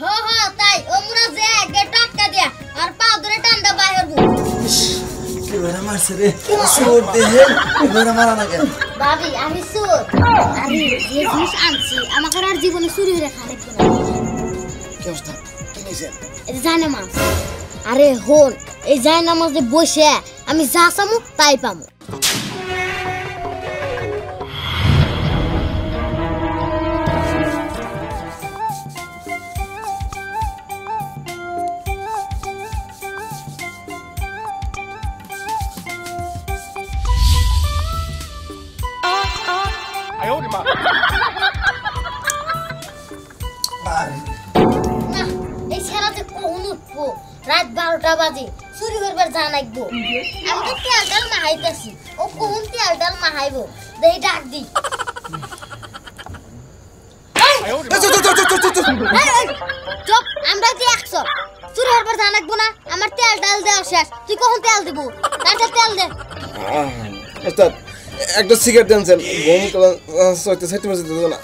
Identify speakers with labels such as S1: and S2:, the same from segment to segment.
S1: हो हो তাই ওমরা যে গেটাকা দিয়া আর পা ধরে টান্ডা বাইর গো
S2: কি বড় মারছে রে সুর দেহে বড় মারা না কেন
S1: ভাবি আমি সুর আরে যে জিনিস আনছি আমাকে আর জীবনে চুরি হয়ে খানে কিনা
S2: কি অবস্থা কি নিছেন
S1: এই জায়নামাজ আরে হন এই জায়নামাজে বসে আমি যা চামু তাই পামু না এই ছেড়াতে কোন উঠবো রাত 12টা বাজে চুরি করবার জানাইবো আমি তো তেল ডাল মাহাইতাছি ও কোন তেল ডাল মাহাইবো দেই ডাক দি চুপ আমরা যে 100 চুরি করবার জানাইবো না আমার তেল ডাল দেওয়া শেষ তুই কখন তেল দিব তাড়াতাড়ি তেল দে
S2: ওস্তাদ একটা সিগারেট দেন ঘুম সইতে সাইতে বসে দিও না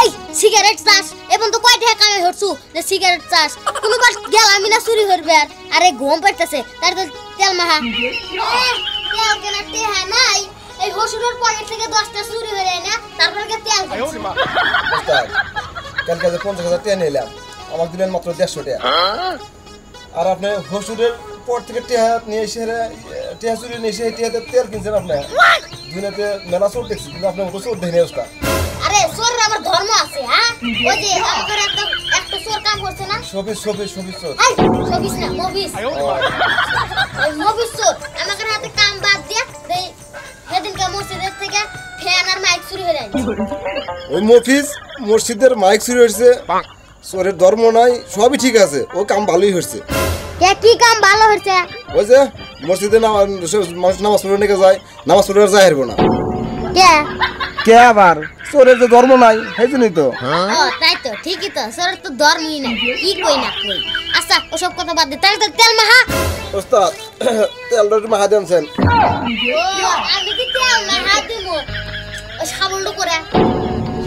S1: এই সিগারেট চাস এবং তো কয় টাকা কামাই হরছু যে সিগারেট চাস কোনবার গেলামি না চুরি করবে আরে ঘুম পাইতেছে তার তো তেল মাহা তেল কেনা টেহা নাই এই হসুরের পকেট থেকে 10টা চুরি হয়ে যায় না তারপর কে তেল খাচ্ছি
S2: ওস্তাদ কালকে যে 50,000 টাকা নিলাম আমাকে দিলেন মাত্র 150 টাকা আর আপনি হসুরের পর থেকে টাকা নিয়ে এসে টাকা চুরি নিয়ে এসে টাকাতে তেল কিনছেন আপনি দুনিয়াতে মেলা চোর দেখছি কিন্তু আপনি মতো চোর দেখেনি ওস্তাদ
S1: আরে চোরের আবার ধর্ম আছে হ্যাঁ ওই যে আমার একটা চোর কাম করছে না
S2: শোবিস চোর
S1: এই শোবিস না মুভিস এই মুভিস চোর আমাদের হাতে কাম বাদ দিয়া দেই সেদিনকে মসজিদের থেকে ফ্যান আর মাইক চুরি হয়ে যায়
S2: ওই মসজিদের মাইক চুরি হয়েছে চোরের ধর্ম নাই সবই ঠিক আছে ও কাম ভালোই হচ্ছে
S1: কে কি কাম ভালো হচ্ছে
S2: ওই যে মসজিদে নামাজ পড়ে নিয়ে যায় নামাজ পড়ে আর যায় হারবো না
S1: কে
S2: কে আবার চোরের যে ধর্ম নাই সেই জন্যই তো
S1: ও তাই তো ঠিকই তো চোরের তো ধর্মই নাই কি কই না কই আচ্ছা ওসব কথা বাদ দে তাহলে তো তেল মাহা
S2: ওস্তাদ তেলটা মাহা দেনছেন
S1: ও আমি কি তেল মাহা দিমু ও সাবলটো করে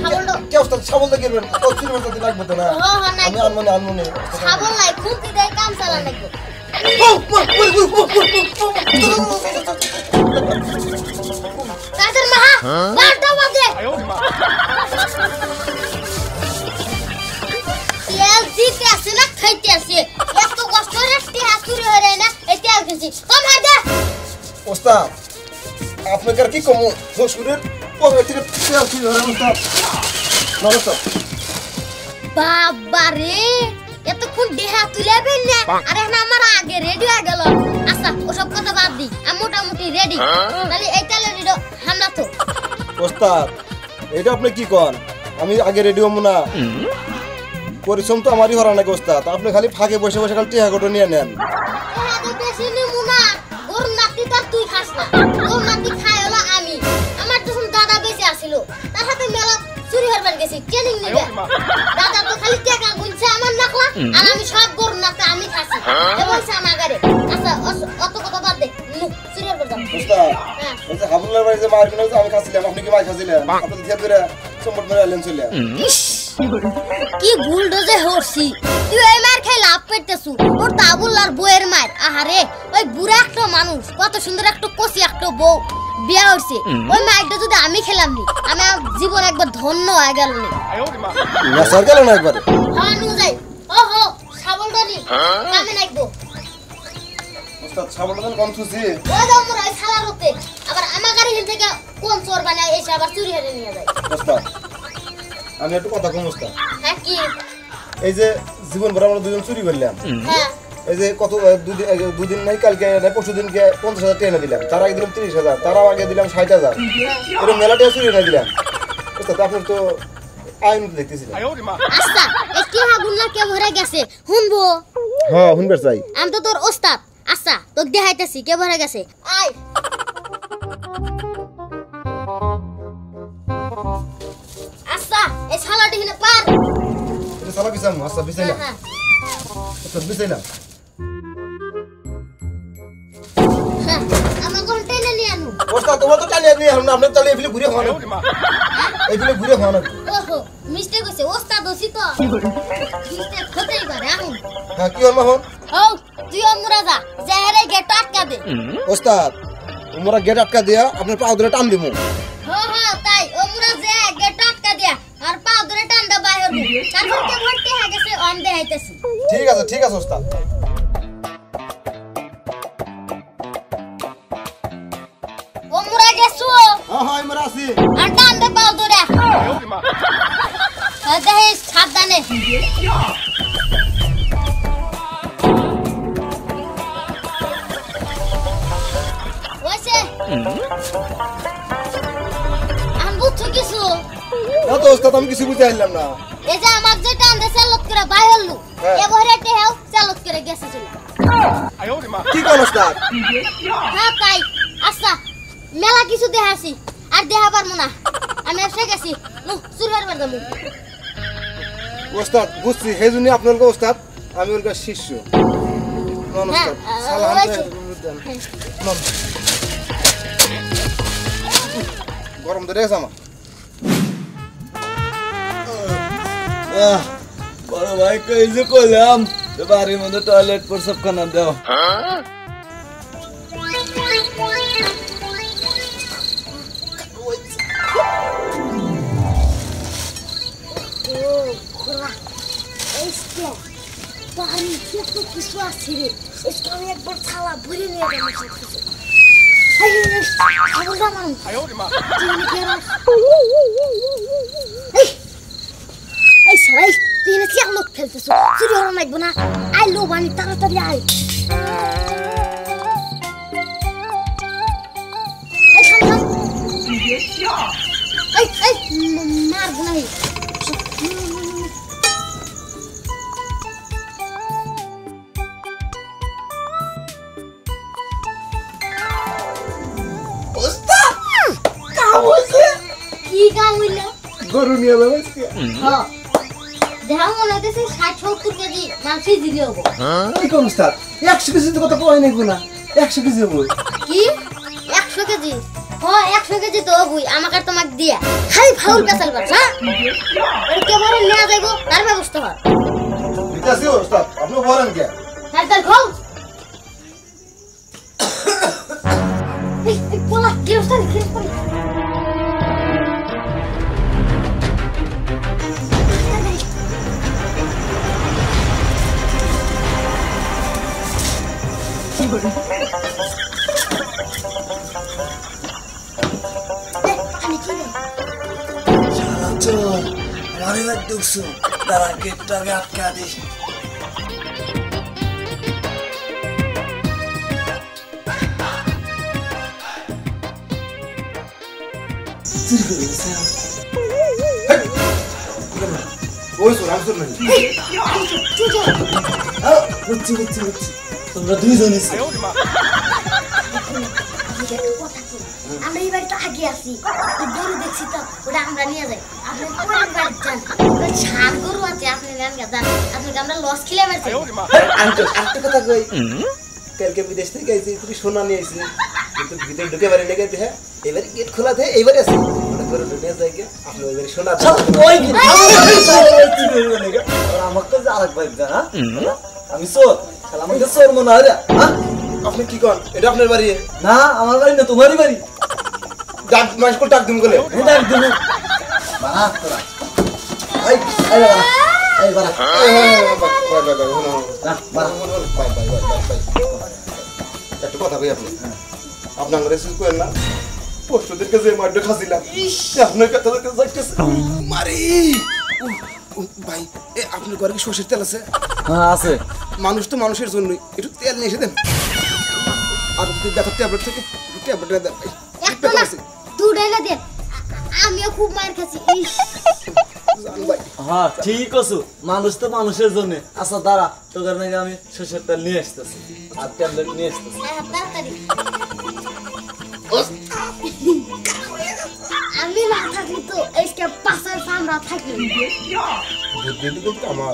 S1: সাবলটো
S2: কে ওস্তাদ সাবল দিয়ে গেলেন ও চুরি করতে লাগবে তো না
S1: ও নাই
S2: আমি আনমনে
S1: সাবল নাই খুঁটি দেই কাম চালা নাকি তাদের মাহা বারটা বাজে তেল দিতে আসে না খাইতে আসে এত কষ্ট করে টিহা চুরি হয়ে যায় না এই তেল কিনছি কম হার দে
S2: ওস্তাদ আপনাকে আর কি কমু হসুরের পকেট থেকে তেল চুরি হয়ে ওস্তাদ নমস্কার
S1: বাবা রে এতক্ষণ দেহা তুলেবেন না আরে না আমার আগে রেডি হয়ে গেল আচ্ছা ওসব কথা বাদ দি আমি মোটামুটি রেডি তাহলে এই তেলে রেডি হামলা তো
S2: ওস্তাদ এটা আপনি কি কন আমি আগে রেডি হবো না পরিশ্রম তো আমারই হরা নাকি ওস্তাদ আপনি খালি ফাঁকে বসে বসে খালি টিহা গোটো নিয়ে নেন
S1: হ্যাঁ তো বেশি নিমু না ওর নাতি তো তুই খাস না ওর নাতি খায় হলো আমি আমার তখন দাদা বেঁচে আসিল তার সাথে মেলা চুরি হরবার গেছি ট্রেনিং নিবে দাদা তো খালি টাকা গুনছে আমার নাকলা আর আমি সব গরু নাতে আমি খাসি এবং সামাগারে আচ্ছা অত কথা বাদ দে চুরি হরবার যাও
S2: ওস্তাদ ওই যে হাবুল্লার বাড়ি যে মার কিনে আমি খাচ্ছিলাম আপনি কি মার খাচ্ছিলেন আপনি তো ধীরে সম্পদ মেরে এলেন চলে
S1: কি ভুল ডোজে হরছি তুই এই মার খাই লাভ পেতেছু ওর তাবুল্লার বউয়ের মার আহারে ওই বুড়া একটা মানুষ কত সুন্দর একটা কচি একটা বউ বিয়া হইছে ওই মাইকটা যদি আমি খেলাম নি আমার জীবন একবার ধন্য হয়ে গেল নি
S2: না স্যার গেল না একবার
S1: হ্যাঁ নু যাই ওহো শাবলটা নি কামে নাইবো
S2: ওস্তাদ সাবলটা কম থুছি
S1: ওই দাও মোর এই শালার হতে আবার আমার গাড়ি থেকে কোন চোর বানায় এসে আবার চুরি হেরে নিয়ে যায়
S2: ওস্তাদ আমি একটু কথা কম ওস্তাদ
S1: হ্যাঁ কি
S2: এই যে জীবন ভর আমরা দুজন চুরি করলাম
S1: হ্যাঁ
S2: এই যে কত দুদিন নাই কালকে পরশু দিনকে 50,000 টাকা দিলাম তার আগে দিলাম 30,000 তার আগে দিলাম 60,000 এরকম মেলা টাকা চুরি না দিলাম ওস্তাদ আপনার তো আইন দেখতেছিলেন
S1: আচ্ছা এই কি হাগুল্লা কে ভরে গেছে শুনবো
S2: হ্যাঁ শুনবার চাই
S1: আমি তো তোর ওস্তাদ আচ্ছা তোকে দেখাইতেছি কে ভরে গেছে আয় আচ্ছা এই শালাটি হিনে পার
S2: এটা সালা বিছাম আচ্ছা বিছাইলাম
S1: হ্যাঁ
S2: আচ্ছা বিছাইলাম
S1: হ্যাঁ আমার কোন টেনে নিয়ে আনু
S2: ওস্তাদ তোমার তো টানিয়ে নিয়ে এখন আপনি তাহলে এফিলে ঘুরে হওয়া এফিলে ঘুরে হওয়া না
S1: ওহো মিস্টেক হইছে ওস্তাদ হইছি তো মিস্টেক হতেই পারে এখন
S2: হ্যাঁ কি হল মাহন
S1: ও তুই অমরা যা জাহেরে গেট আটকা দে
S2: ওস্তাদ তোমরা গেট আটকা দিয়া আপনার পা ধরে টান দিমু
S1: হ্যাঁ তাই অমরা যে গেট আটকা দিয়া আর পা ধরে টান দা বাইরে তারপর কে ভর্তি হয়ে গেছে অন দেখাইতেছি
S2: ঠিক আছে ওস্তাদ
S1: অমরা গেছো
S2: হ্যাঁ আমরা আছি
S1: আর টান দে পা ধরে দেখিস সাবধানে ওইসে আমি বুঝছো কিছু
S2: না তো ওস্তাদ আমি কিছু বুঝতে পারলাম না
S1: এই যে আমার যে টান দে চালত করে বাই হলু এবারে টেহাও চালত করে গেছে চলে
S2: কি কোন ওস্তাদ
S1: হ্যাঁ তাই আচ্ছা মেলা কিছু দেখাছি আর দেখা পারবো না আমি এসে গেছি নো চুরি হারবার যাবো
S2: ওস্তাদ বুঝছি সেই জন্য আপনার ওস্তাদ আমি ওর কাছে শিষ্য নমস্কার সালাম গরম ধরে গেছে আমার
S3: বড় ভাই কই যে কইলাম তো বাড়ির মধ্যে টয়লেট প্রসাব খানা দাও
S1: কিছু আছে রে আমি একবার থালা ভরে নিয়ে এই সারাই তুই না কি লোক খেলতেছ চুরি হওয়া লাগবো না আই লো বানি তাড়াতাড়ি আই মারবো না কি কাম হইল
S2: গরু নিয়ে এলাম আজকে
S1: হ্যাঁ দেখা মনে হইতেছে 60-70 কেজি মাংস দিলে হবো
S2: কি কোন ওস্তাদ 100 কেজি তো কত কয় নাই গুনা 100 কেজি হবো
S1: কি 100 কেজি হ্যাঁ 100 কেজি তো হবই আমাকে আর তোমাকে দিয়া খালি ফাউল পেছাল বাস হ্যাঁ আর কেবল নিয়ে যাইবো তার ব্যবস্থা হয়
S2: ঠিক আছে ওস্তাদ আপনি বলেন কে
S1: হ্যাঁ তার খাও এই পোলা কি অবস্থা কি
S3: আমারই বাদ ঢুকছো তারা গেটটাকে আটকা দিস
S2: ওই সোনা সুর নাই
S3: বুঝছি বুঝছি বুঝছি তোমরা দুইজন এসে
S1: আমরা এই বাড়িতে আগে আছি গরু দেখছি তো ওটা আমরা নিয়ে যাই আপনি পরের বাড়ি যান ছাড় গরু আছে আপনি নেন যান আপনাকে আমরা লস খেলে মারছি
S2: আঙ্কেল একটা কথা কই কালকে বিদেশ থেকে আইছি তুমি সোনা নিয়ে আইছি কিন্তু ভিতরে ঢুকে বাড়ি লেগে দে এবারে গেট খোলা থাকে এইবারে আছে ওটা করে নিয়ে যাই গে আপনি ওইবারে সোনা
S3: ওই কি আমাকে যে আরেক ভাই জানা আমি চোর শালা আমাকে চোর মনে হয় রে হ্যাঁ
S2: আপনি কি কোন এটা আপনার বাড়ি
S3: না আমার বাড়ি না তোমারই বাড়ি
S2: ডাক মাসকল ডাক দিম গলে
S3: ডাক দেবো বাড়া তোরা এই এই বাড়া এই বাড়া না বাড়া
S2: একটা কথা কই আপনি আপনার রেসিপি করেন না পরশুদেরকে যে মারটা খাসিলাম আপনার কথাদেরকে যাইতেছে মারি ভাই এ আপনার ঘরে কি সরষের তেল আছে
S3: হ্যাঁ আছে
S2: মানুষ তো মানুষের জন্যই একটু তেল নিয়ে এসে দেন আর ব্যথার ট্যাবলেট থেকে ট্যাবলেট দেন
S1: একটা না দুটাই না দেন আমিও খুব মার খাচ্ছি
S2: জান ভাই
S3: হ্যাঁ ঠিক আছে মানুষ তো মানুষের জন্য আচ্ছা দাঁড়া তোর নাকি আমি সরষের তেল নিয়ে আসতেছি আর ট্যাবলেট নিয়ে আসতেছি
S1: তাড়াতাড়ি আমি না থাকলে তো এইটা পাশের সামরা থাকি
S2: বুদ্ধি কিন্তু আমার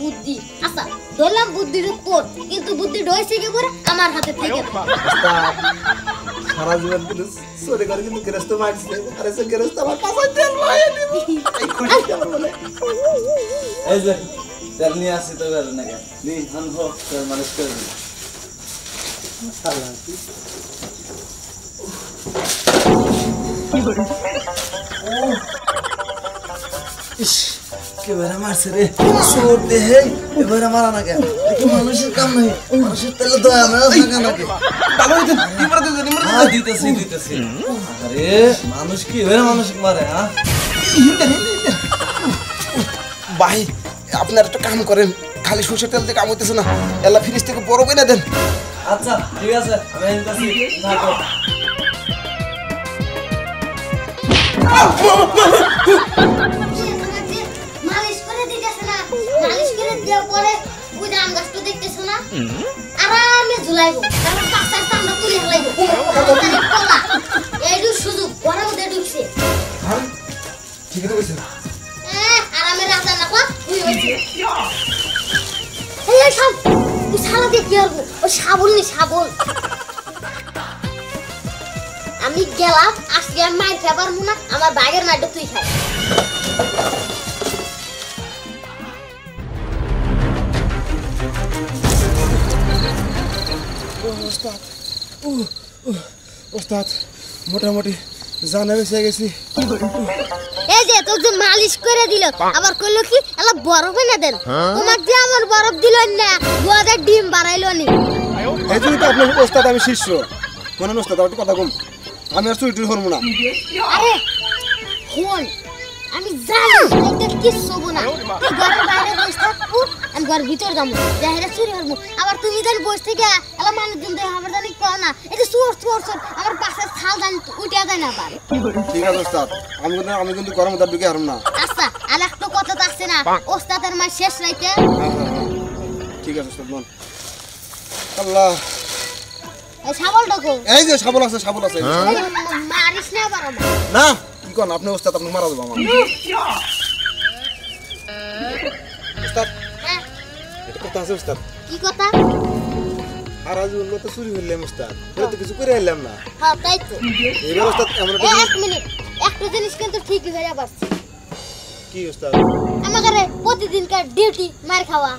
S1: বুদ্ধি আচ্ছা ধরলাম বুদ্ধির তোর কিন্তু বুদ্ধি ডইছে কি করে আমার হাতে থেকে
S2: সারা জীবন কিন্তু চুরি করে কিন্তু গৃহস্থ মারছে আরে সে গৃহস্থ আমার কাছে তেল মাইয়ে দিব এই খুশি কেমন বলে
S3: এই যে তেল নিয়ে আসি তো বের নাকি নি আনবো তেল মালিশ করে দিই ইস কেবারে মারছে রে সোর দে হে এবারে মারা না কেন দেখি মানুষের কাম নাই মানুষের তেলে দয়া না থাকা নাকি
S2: ভালো হইছে নিমরা দিতেছি
S3: দিতেছি আরে মানুষ কি এবারে মানুষ মারে হ্যাঁ
S2: ভাই আপনারা একটা কাম করেন খালি সরষের তেল দিয়ে কাম হইতেছে না এলা ফ্রিজ থেকে বড় কিনে দেন
S3: আচ্ছা ঠিক আছে আমি আনতাছি থাকো
S1: মালিশ করে দিতেছে না মালিশ করে দেওয়ার পরে ওই যে আম গাছটা দেখতেছো না আরামে ঝুলাইবো তারপর পাঁচটার চামড়া তুলে ফেলাইবো কলা এইটু সুযোগ ঘরের মধ্যে ঢুকছে
S2: হ্যাঁ ঠিক আছে কইছেন
S1: আরামে রাজা না তুই হয়েছে এই সব তুই শালা দিয়ে কি করবো ও সাবল নি সাবল আমি গেলাম আজকে আর মাইর খাবার মুনা আমার বাগের মাইরটা তুই খাই
S2: ওস্তাদ মোটামুটি জানা বেঁচে গেছি
S1: এই যে তোকে মালিশ করে দিল আবার কইলো কি এলা বরফ এনে দেন তোমার যে আমার বরফ দিল না গোয়াদের ডিম বাড়াইলো নি
S2: এই জন্য তো আপনার ওস্তাদ আমি শিষ্য মনে ওস্তাদ একটু কথা কম আমি আর চুরি টুরি করবো না
S1: আরে হন আমি জানি তোকে কিচ্ছু হবো না তুই ঘরের বাইরে বসে থাকবো আমি ঘরের ভিতর যাবো যাহেরা চুরি করবো আবার তুমি জানি বসে থেকে এলা মানুষজন দেয় আমার জানি কও না এটা চোর চোর চোর আমার পাশের থাল জানি উঠে দেয় না আবার
S2: ঠিক আছে ওস্তাদ আমি কিন্তু গরম মধ্যে ঢুকে হারম না
S1: আচ্ছা আর একটা কথা তো আসছে না ওস্তাদের মা শেষ রাইতে
S2: ঠিক আছে ওস্তাদ বল আল্লাহ
S1: এই শাবল ডাকো
S2: এই যে শাবল আছে
S1: মারিস না আবার
S2: না কি কোন আপনি ওস্তাদ আপনি মারা দেবো আমার ওস্তাদ
S1: হ্যাঁ
S2: এটা কথা আছে ওস্তাদ
S1: কি কথা
S2: আর আজ উল্লো তো চুরি হইলাম ওস্তাদ এটা তো কিছু করে আইলাম না
S1: হ্যাঁ তাই তো
S2: এবার ওস্তাদ এমন একটা
S1: এক মিনিট একটা জিনিস কিন্তু ঠিকই হয়ে যাবার
S2: কি ওস্তাদ
S1: আমাদের প্রতিদিনকার ডিউটি মার খাওয়া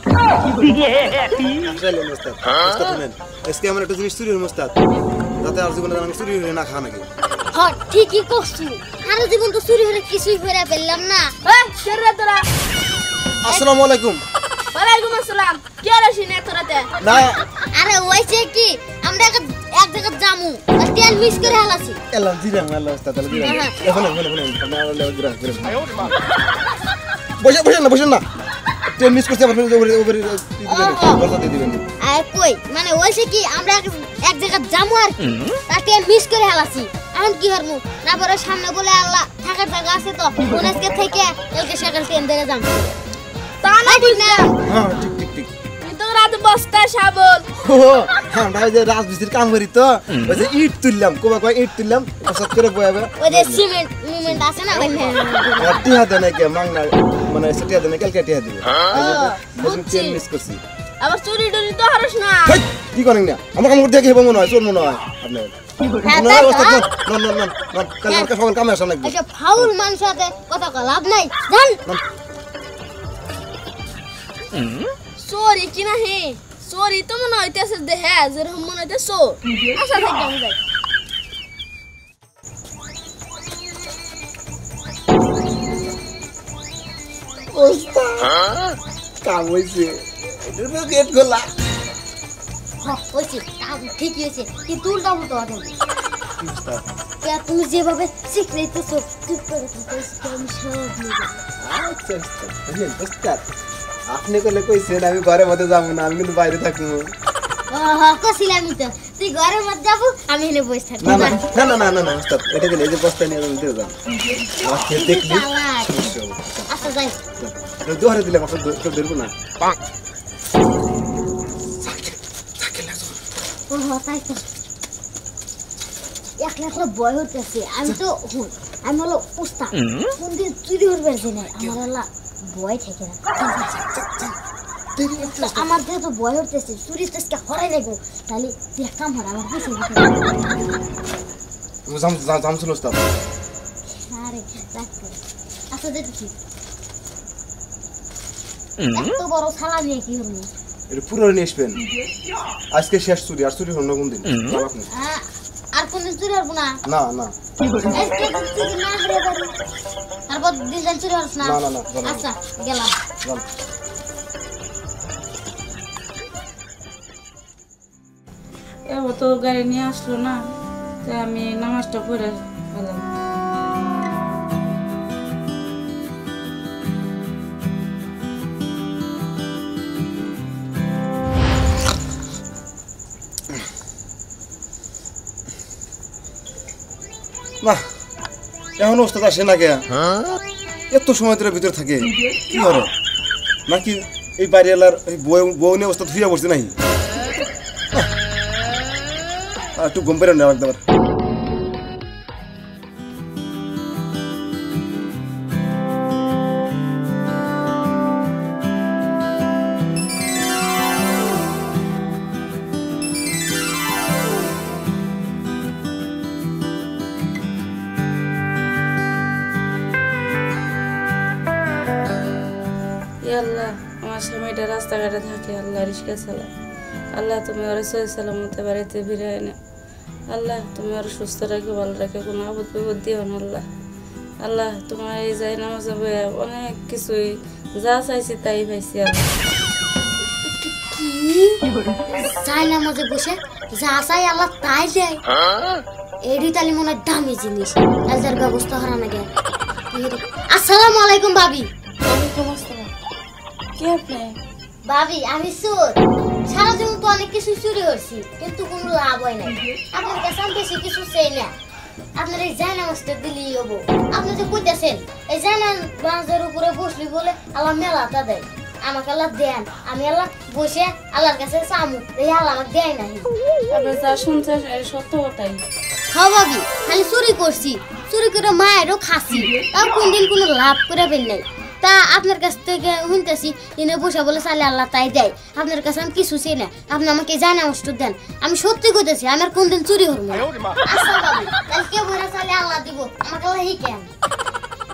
S2: চাইলেন ওস্তাদ ওস্তাদ শুনেন আজকে আমার একটা জিনিস চুরি হইল ওস্তাদ যাতে আর জীবনে আমি চুরি হয়ে না খাওয়া নাকি
S1: হ্যাঁ ঠিকই করছি আর জীবন তো চুরি হলে কিছুই করে ফেললাম না
S4: তোরা
S2: আসসালামু আলাইকুম
S4: ওয়ালাইকুম আসসালাম কি আর আসিনে তোরাতে
S2: না
S1: আরে ওইছে কি আমরা এক জায়গায় যামু আর তেল মিস করে হালাছি
S2: এলাম জিরাম আল্লাহ ওস্তাদ আল্লাহ জিরাম এখন আপনি আল্লাহ জিরাম বসেন না ট্রেন মিস করতে আবার ওভারে বলতে দিয়ে দিবেন
S1: আয় কই মানে ওইছে কি আমরা এক জায়গায় যামু আর কি তার তেল মিস করে হালাছি এখন কি করবো না পরে সামনে বলে আল্লাহ থাকার জায়গা আছে তো কোন আজকে থেকে এলকে সকাল ট্রেন ধরে যাম
S4: তা না ঠিক না
S2: হ্যাঁ ঠিক
S4: তো রাত বস্তা শাবল
S2: হ্যাঁ ভাই যে রাজমিস্ত্রির কাম করি তো ওই যে ইট তুললাম কয় ইট তুললাম সব করে বয়াবে
S1: ওই যে সিমেন্ট মুভমেন্ট আছে না ওই
S2: টিহা দেয় নাকি মাংনা মানে সেটিয়া দেয় না কালকে টিহা দিবে বুঝুন ট্রেন মিস করছি
S4: আবার চুরি টুরি তো হারস না
S2: হেই, কি করেন না আমার কাম করতে গিয়ে মনে হয় চোর মনে হয় আপনার
S1: হ্যাঁ,
S2: না
S1: তাই তো।
S2: অবস্থা নন কালকে সকাল কামে আসা লাগবে
S1: আচ্ছা ফাউল মানুষ সাথে কথা লাভ নাই জান
S4: চোরি কি না হে চোরি তো মনে হইতেছে যে হ্যাঁ যেরকম মনে হইতে চোর আশা থেকে আমি যাই
S2: কাম হয়েছে গেট গোলা
S1: হ্যাঁ হয়েছে ঠিকই হয়েছে কিন্তু উল্টা উল্টো হবে তুমি যেভাবে শিখলেইতেছো চুপ করে থাকো আমি সব নিয়ে
S2: আচ্ছা আপনি করলে কইছেন আমি ঘরের মধ্যে যাবো না আমি কিন্তু বাইরে থাকবো
S1: কছিলামই তো তুই ঘরের মধ্যে যাবো আমি এনে বসে থাকবো
S2: না ওস্তাদ এটা গেলে এই যে বস্তা নিয়ে আমি দিয়ে যান আমাকে দেখলি সমস্যা হবে।
S1: আচ্ছা যাই
S2: এটা দোহারে দিলে আমাকে কেউ ধরবো না
S1: ও তাই তো একলা একলা ভয় হতেছে আমি তো আমি হলো উস্তাদ কোন দিন চুরি করবে না আমার আল্লাহ ভয় থেকে না আমার দেহ তো ভয় হতেছে চুরি তো হরাই লাগবো তাহলে তুই এক কাম হর আমার পিছিয়ে
S2: জামছিল ওস্তাদ
S1: আরে রাখো আচ্ছা দেখি এত বড় থালা নিয়ে কি হবে
S2: এটা পুরো নিয়ে আসবেন আজকে শেষ চুরি আর চুরি হল না কোনদিন আপনি
S1: আর কোন চুরি হবে না
S2: না না
S1: আজকে চুরি না হলে পারি তারপর দিন চুরি হবে না
S2: না
S1: আচ্ছা গেলাম
S2: যান
S5: ও তো গাড়ি নিয়ে আসলো না তাই আমি নামাজটা পড়ে গেলাম
S2: না এখন ওস্তাদ আসে না কে এত সময় ধরে ভিতরে থাকে কি করে নাকি এই বাড়িওয়ালার বউ নিয়ে ওস্তাদ ফিরে পড়ছে নাই একটু ঘুম পেরেন না একবার
S5: আল্লাহ আমার স্বামীটা রাস্তাঘাটে থাকে আল্লাহ রিক্সা চালা আল্লাহ তুমি ওরা সহি সালামতে বাড়িতে ফিরে এনে আল্লাহ তুমি ওরা সুস্থ রাখো ভালো রাখো কোনো আপদ বিপদ দিও না আল্লাহ আল্লাহ তোমার এই যাই নামাজ অনেক কিছুই যা চাইছি তাই পাইছি আল্লাহ
S1: চাই না মাঝে বসে যা চাই আল্লাহ তাই দেয় এডি তালি মনে হয় দামি জিনিস এলজার ব্যবস্থা হারা না গে আসসালামু আলাইকুম ভাবি
S5: ওয়ালাইকুম আসসালাম কে আপনি
S1: ভাবি আমি চোর সারা জীবন তো অনেক কিছু চুরি করছি কিন্তু কোনো লাভ হয় না আপনার কাছে আমি বেশি কিছু চাই না আপনার এই জায়নামাজটা দিলেই হবো আপনি যে কইতেছেন এই জায়নামাজের উপরে বসলি বলে আল্লাহ মেলাটা দেয় আমাকে আল্লাহ দেন আমি আল্লাহ বসে আল্লাহর কাছে চামু এই আল্লাহ আমাকে দেয় না
S5: আপনি যা শুনছেন সত্য কথাই
S1: হ্যাঁ ভাবি খালি চুরি করছি চুরি করে মায়েরও খাসি তাও কোনদিন কোনো লাভ করে পেন নাই তা আপনার কাছ থেকে শুনতেছি এনে বসে বলে চালে আল্লাহ তাই দেয় আপনার কাছে আমি কিছু চাই না আপনি আমাকে জানামাজ দেন আমি সত্যি কইতেছি আমার কোনদিন চুরি হল না আচ্ছা ভাবি তাহলে কে ভরা চালে আল্লাহ দিব আমাকে আল্লাহ হিকেন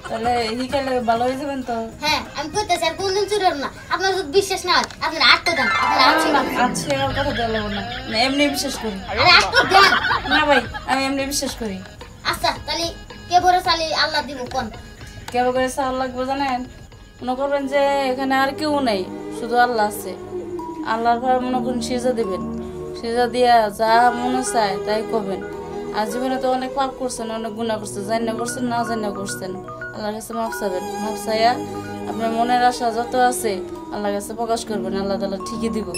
S5: তাহলে হিকালে ভালো হয়ে যাবেন তো
S1: হ্যাঁ আমি কইতেছি আর কোনদিন চুরি হল না আপনার যদি বিশ্বাস না হয় আপনার আটটা দেন আপনার
S5: আচ্ছা আমার কথা দেওয়া লাগবে না না, এমনি বিশ্বাস করি
S1: আরে আটটা দেন
S5: না ভাই আমি এমনি বিশ্বাস করি
S1: আচ্ছা তাহলে কে ভরা চালে আল্লাহ দিব কোন
S5: কেমন করে চাল লাগবে জানেন মনে করবেন যে এখানে আর কেউ নেই শুধু আল্লাহ আছে আল্লাহর ভাবে মনে করুন সিজা দিবেন সিজা দিয়া যা মনে চায় তাই করবেন আর জীবনে তো অনেক পাপ করছেন অনেক গুনাহ করছেন জান্না করছেন না জান্না করছেন আল্লাহর কাছে মাফ চাবেন মাফ চাইয়া আপনার মনের আশা যত আছে আল্লাহর কাছে প্রকাশ করবেন আল্লাহ তাআলা ঠিকই দিব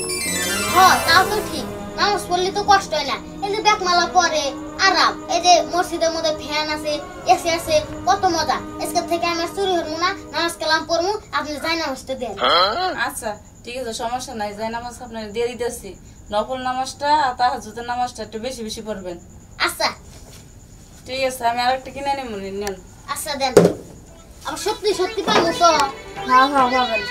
S1: হ্যাঁ তাও তো ঠিক নামাজ পড়লে তো কষ্ট হয় না এই যে বেকমালা পরে আরাম এই যে মসজিদের মধ্যে ফ্যান আছে এসি আছে কত মজা আজকে থেকে আমার চুরি হবো না নামাজ কালাম পড়বো আপনি যাই নামাজটা দেন
S5: আচ্ছা ঠিক আছে সমস্যা নাই যাই নামাজ আপনার দিয়ে দিতেছি নফল নামাজটা আর তাহাজ্জুদের নামাজটা একটু বেশি বেশি পড়বেন
S1: আচ্ছা
S5: ঠিক আছে আমি আরেকটা কিনে নিব নেন
S1: আচ্ছা দেন আমি সত্যি সত্যি পাবো তো
S5: হ্যাঁ হ্যাঁ পাবেন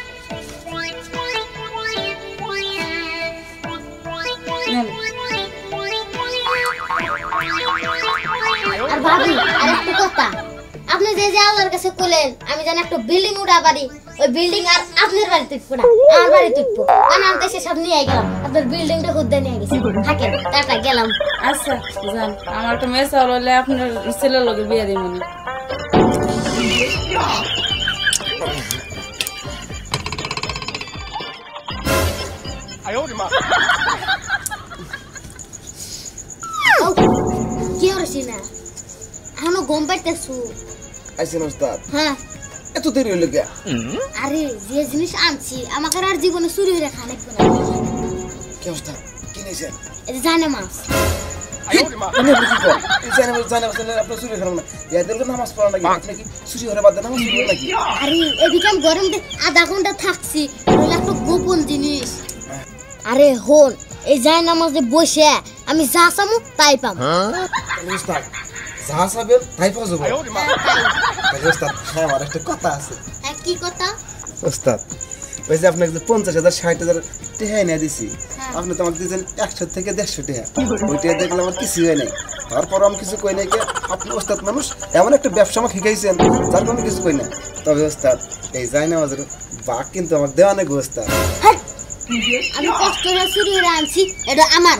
S5: নেন
S1: আর ভাবি আর একটা কথা আপনি যে যে আল্লাহর কাছে কইলেন আমি জানি একটা বিল্ডিং উড়া বাড়ি ওই বিল্ডিং আর আপনার বাড়ি তুলবো না আমার বাড়ি তুলবো কারণ আমি দেশে সব নিয়ে গেলাম আপনার বিল্ডিংটা খুদ্দে নিয়ে গেছি থাকেন টাটা গেলাম
S5: আচ্ছা যান আমার একটা মেয়ে চাল হলে আপনার ছেলের লগে বিয়ে দিব না
S1: কি হচ্ছে না এখনো গম পাইতেছু
S2: আইছেন ওস্তাদ
S1: হ্যাঁ
S2: এত দেরি হলো কে
S1: আরে যে জিনিস আনছি আমাকে আর জীবনে চুরি হয়ে খানে
S2: কে ওস্তাদ কি নিছেন
S1: এই যে জানে মাছ
S2: আপনি কি করেন জানেন আপনি চুরি করেন না ইয়াদের নামাজ পড়া নাকি আপনি কি চুরি হলে বাদ দেন নামাজ পড়বেন নাকি
S1: আরে এদিকে আমি গরম আধা ঘন্টা থাকছি ওগুলো একটা গোপন জিনিস আরে হন এই যায় নামাজে বসে আমি যা চামু তাই পাম
S2: ওস্তাদ যা চাবেন তাই পাওয়া যাবে ওস্তাদ হ্যাঁ আমার একটা কথা আছে
S1: কি কথা
S2: ওস্তাদ ওই যে আপনাকে 50,000 60,000 টাকা এনে দিছি আপনি তো আমাকে দিয়েছেন 100 থেকে 150 টাকা ওইটা দেখলে আমার কিছু হয় নাই তারপর আমি কিছু কই নাই কে আপনি ওস্তাদ মানুষ এমন একটা ব্যবসা আমাকে শিখাইছেন যার কোনো কিছু কই না তবে ওস্তাদ এই যাই না আমাদের বাঘ কিন্তু আমার দেওয়া নেই ওস্তাদ
S1: আমি কষ্ট করে চুরি করে আনছি এটা আমার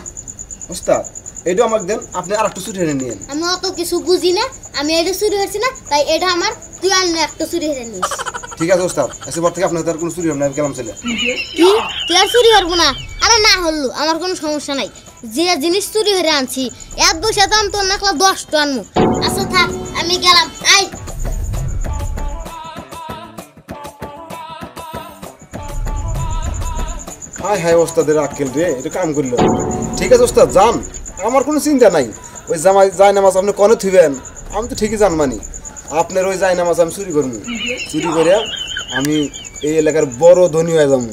S2: ওস্তাদ এটা আমাকে দেন আপনি আর একটা চুরি এনে নিয়েন
S1: আমি অত কিছু বুঝি না আমি এটা চুরি হয়েছি না তাই এটা আমার তুই আনলে একটা চুরি হয়ে নিস
S2: ঠিক আছে ওস্তাদ এসে পর থেকে আপনার তার কোনো চুরি হবে না আমি গেলাম ছেলে
S1: কি তুই আর চুরি করবো না আরে না হলো আমার কোনো সমস্যা নাই যে জিনিস চুরি হয়ে আনছি এক বসে দাম তোর নাকলা 10 টা আনবো আচ্ছা থাক আমি গেলাম আই
S2: হায় হায় ওস্তাদের আক্কেল রে এটা কাম করলো ঠিক আছে ওস্তাদ যান আমার কোনো চিন্তা নাই ওই জায় নামাজ আপনি কনে থুবেন আমি তো ঠিকই জানমানি আপনার ওই জায় নামাজ আমি চুরি করবো চুরি করে আমি এই এলাকার বড় ধনী হয়ে যাবো